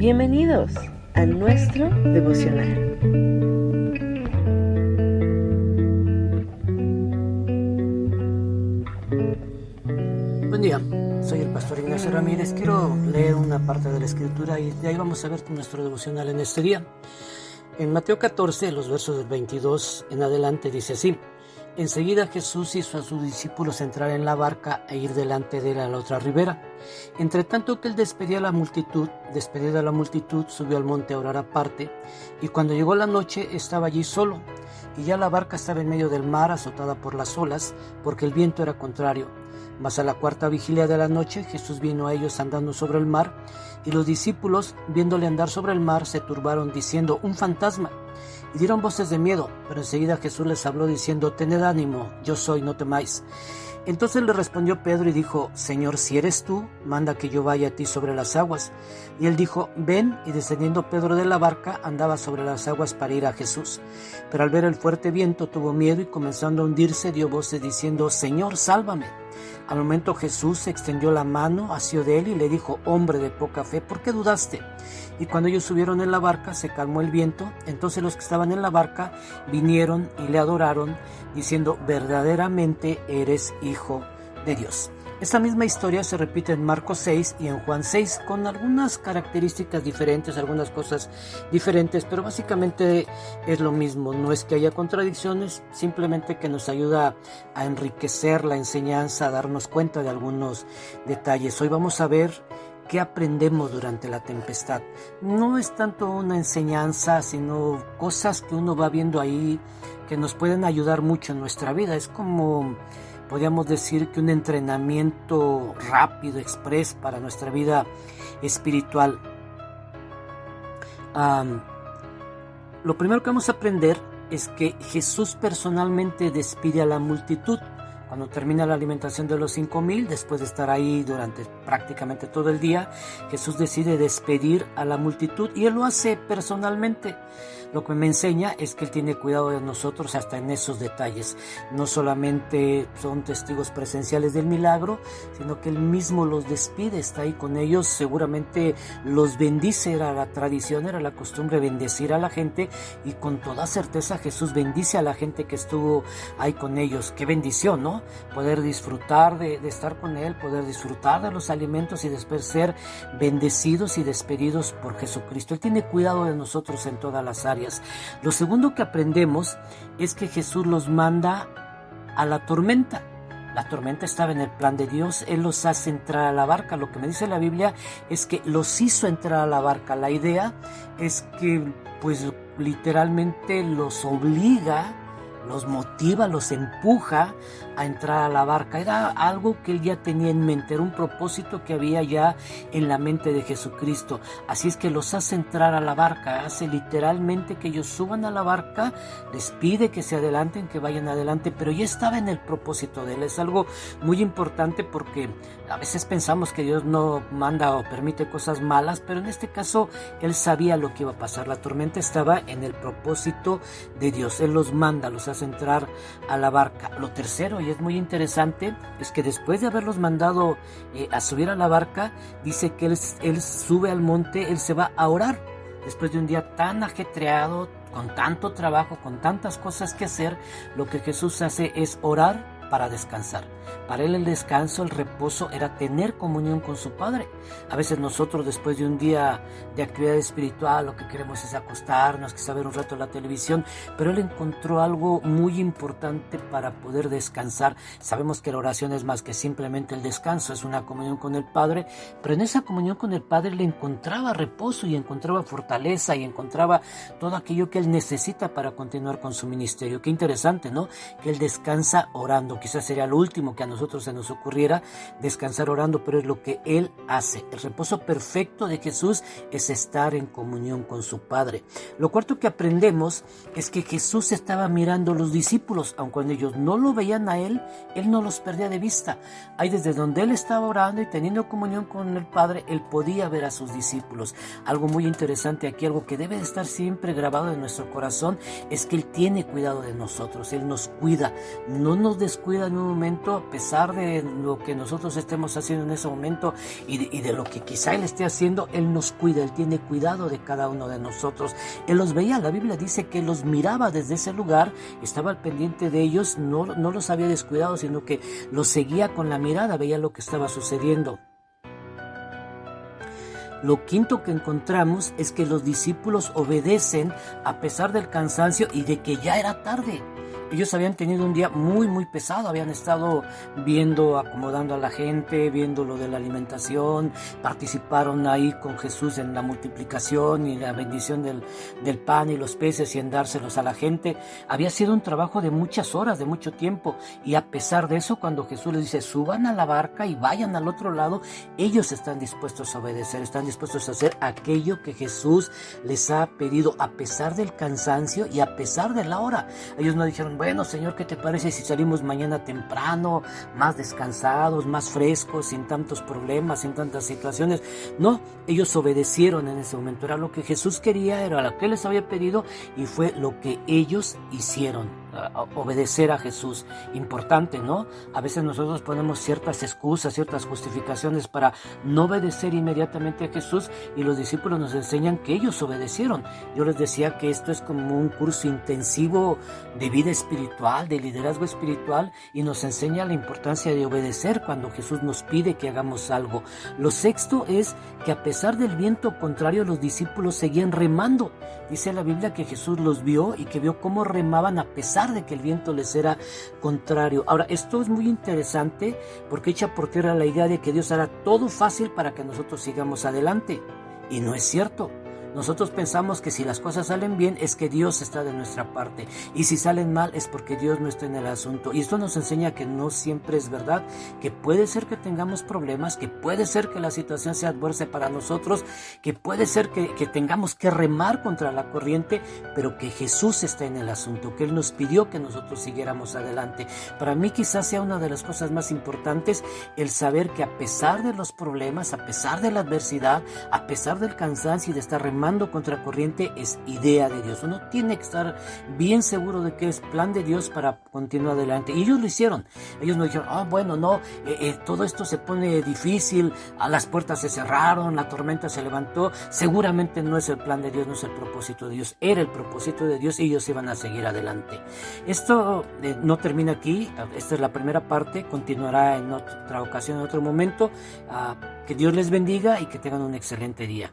Bienvenidos a nuestro devocional. Buen día, soy el pastor Ignacio Ramírez. Quiero leer una parte de la Escritura y de ahí vamos a ver nuestro devocional en este día. En Mateo 14, los versos del 22 en adelante dice así: Enseguida Jesús hizo a sus discípulos entrar en la barca e ir delante de él a la otra ribera. Entre tanto que él despedida a la multitud, subió al monte a orar aparte, y cuando llegó la noche estaba allí solo, y ya la barca estaba en medio del mar, azotada por las olas, porque el viento era contrario. Mas a la cuarta vigilia de la noche Jesús vino a ellos andando sobre el mar, y los discípulos, viéndole andar sobre el mar, se turbaron, diciendo: un fantasma. Y dieron voces de miedo, pero enseguida Jesús les habló diciendo: tened ánimo, yo soy, no temáis. Entonces le respondió Pedro y dijo: Señor, si eres tú, manda que yo vaya a ti sobre las aguas. Y él dijo: ven. Y descendiendo Pedro de la barca, andaba sobre las aguas para ir a Jesús. Pero al ver el fuerte viento tuvo miedo y comenzando a hundirse dio voces diciendo: Señor, sálvame. Al momento Jesús extendió la mano, asió de él y le dijo: hombre de poca fe, ¿por qué dudaste? Y cuando ellos subieron en la barca, se calmó el viento. Entonces los que estaban en la barca vinieron y le adoraron, diciendo: verdaderamente eres Hijo de Dios. Esta misma historia se repite en Marcos 6 y en Juan 6 con algunas características diferentes, algunas cosas diferentes, pero básicamente es lo mismo. No es que haya contradicciones, simplemente que nos ayuda a enriquecer la enseñanza, a darnos cuenta de algunos detalles. Hoy vamos a ver qué aprendemos durante la tempestad. No es tanto una enseñanza, sino cosas que uno va viendo ahí que nos pueden ayudar mucho en nuestra vida. Es como, podríamos decir, que un entrenamiento rápido, express para nuestra vida espiritual. Lo primero que vamos a aprender es que Jesús personalmente despide a la multitud. Cuando termina la alimentación de los 5,000, después de estar ahí durante prácticamente todo el día, Jesús decide despedir a la multitud y Él lo hace personalmente. Lo que me enseña es que Él tiene cuidado de nosotros hasta en esos detalles. No solamente son testigos presenciales del milagro, sino que Él mismo los despide, está ahí con ellos, seguramente los bendice. Era la tradición, era la costumbre bendecir a la gente, y con toda certeza Jesús bendice a la gente que estuvo ahí con ellos. Qué bendición, ¿no? Poder disfrutar de estar con Él, poder disfrutar de los alimentos y después ser bendecidos y despedidos por Jesucristo. Él tiene cuidado de nosotros en todas las áreas. Lo segundo que aprendemos es que Jesús los manda a la tormenta. La tormenta estaba en el plan de Dios. Él los hace entrar a la barca. Lo que me dice la Biblia es que los hizo entrar a la barca. La idea es que, pues, literalmente los obliga, los motiva, los empuja a entrar a la barca. Era algo que él ya tenía en mente, era un propósito que había ya en la mente de Jesucristo. Así es que los hace entrar a la barca, hace literalmente que ellos suban a la barca, les pide que se adelanten, que vayan adelante, pero ya estaba en el propósito de él. Es algo muy importante porque a veces pensamos que Dios no manda o permite cosas malas, pero en este caso él sabía lo que iba a pasar. La tormenta estaba en el propósito de Dios. Él los manda, los hace entrar a la barca. Lo tercero, y es muy interesante, es que después de haberlos mandado a subir a la barca, dice que él sube al monte, él se va a orar. Después de un día tan ajetreado, con tanto trabajo, con tantas cosas que hacer, lo que Jesús hace es orar para descansar. Para él el descanso, el reposo, era tener comunión con su Padre. A veces nosotros, después de un día de actividad espiritual, lo que queremos es acostarnos, quizá ver un rato la televisión, pero él encontró algo muy importante para poder descansar. Sabemos que la oración es más que simplemente el descanso, es una comunión con el Padre, pero en esa comunión con el Padre le encontraba reposo y encontraba fortaleza y encontraba todo aquello que él necesita para continuar con su ministerio. Qué interesante, ¿no? Que él descansa orando. Quizás sería lo último que a nosotros se nos ocurriera, descansar orando, pero es lo que él hace. El reposo perfecto de Jesús es estar en comunión con su Padre. Lo cuarto que aprendemos es que Jesús estaba mirando a los discípulos, aun cuando ellos no lo veían a él no los perdía de vista. Ahí desde donde él estaba orando y teniendo comunión con el Padre, él podía ver a sus discípulos. Algo muy interesante aquí, algo que debe de estar siempre grabado en nuestro corazón, es que él tiene cuidado de nosotros, él nos cuida, no nos descuida cuida en un momento, a pesar de lo que nosotros estemos haciendo en ese momento y de lo que quizá Él esté haciendo, Él nos cuida, Él tiene cuidado de cada uno de nosotros. Él los veía, la Biblia dice que los miraba desde ese lugar, estaba al pendiente de ellos, no los había descuidado, sino que los seguía con la mirada, veía lo que estaba sucediendo. Lo quinto que encontramos es que los discípulos obedecen a pesar del cansancio y de que ya era tarde. Ellos habían tenido un día muy pesado, habían estado viendo, acomodando a la gente, viendo lo de la alimentación, participaron ahí con Jesús en la multiplicación y la bendición del pan y los peces y en dárselos a la gente. Había sido un trabajo de muchas horas, de mucho tiempo, y a pesar de eso, cuando Jesús les dice, suban a la barca y vayan al otro lado, ellos están dispuestos a obedecer, están dispuestos a hacer aquello que Jesús les ha pedido, a pesar del cansancio y a pesar de la hora. Ellos no dijeron, bueno, Señor, ¿qué te parece si salimos mañana temprano, más descansados, más frescos, sin tantos problemas, sin tantas situaciones? No, ellos obedecieron en ese momento. Era lo que Jesús quería, era lo que les había pedido y fue lo que ellos hicieron. Obedecer a Jesús, importante, ¿no? A veces nosotros ponemos ciertas excusas, ciertas justificaciones para no obedecer inmediatamente a Jesús, y los discípulos nos enseñan que ellos obedecieron. Yo les decía que esto es como un curso intensivo de vida espiritual, de liderazgo espiritual, y nos enseña la importancia de obedecer cuando Jesús nos pide que hagamos algo. Lo sexto es que a pesar del viento contrario, los discípulos seguían remando. Dice la Biblia que Jesús los vio y que vio cómo remaban a pesar de que el viento les era contrario. Ahora, esto es muy interesante porque echa por tierra la idea de que Dios hará todo fácil para que nosotros sigamos adelante. Y no es cierto. Nosotros pensamos que si las cosas salen bien es que Dios está de nuestra parte, y si salen mal es porque Dios no está en el asunto. Y esto nos enseña que no siempre es verdad, que puede ser que tengamos problemas, que puede ser que la situación sea adversa para nosotros, que puede ser que tengamos que remar contra la corriente, pero que Jesús está en el asunto, que Él nos pidió que nosotros siguiéramos adelante. Para mí quizás sea una de las cosas más importantes el saber que a pesar de los problemas, a pesar de la adversidad, a pesar del cansancio y de estar remando contra corriente, es idea de Dios. Uno tiene que estar bien seguro de que es plan de Dios para continuar adelante. Y ellos lo hicieron. Ellos no dijeron, todo esto se pone difícil, las puertas se cerraron, la tormenta se levantó. Seguramente no es el plan de Dios, no es el propósito de Dios. Era el propósito de Dios y ellos iban a seguir adelante. Esto no termina aquí. Esta es la primera parte. Continuará en otra ocasión, en otro momento. Que Dios les bendiga y que tengan un excelente día.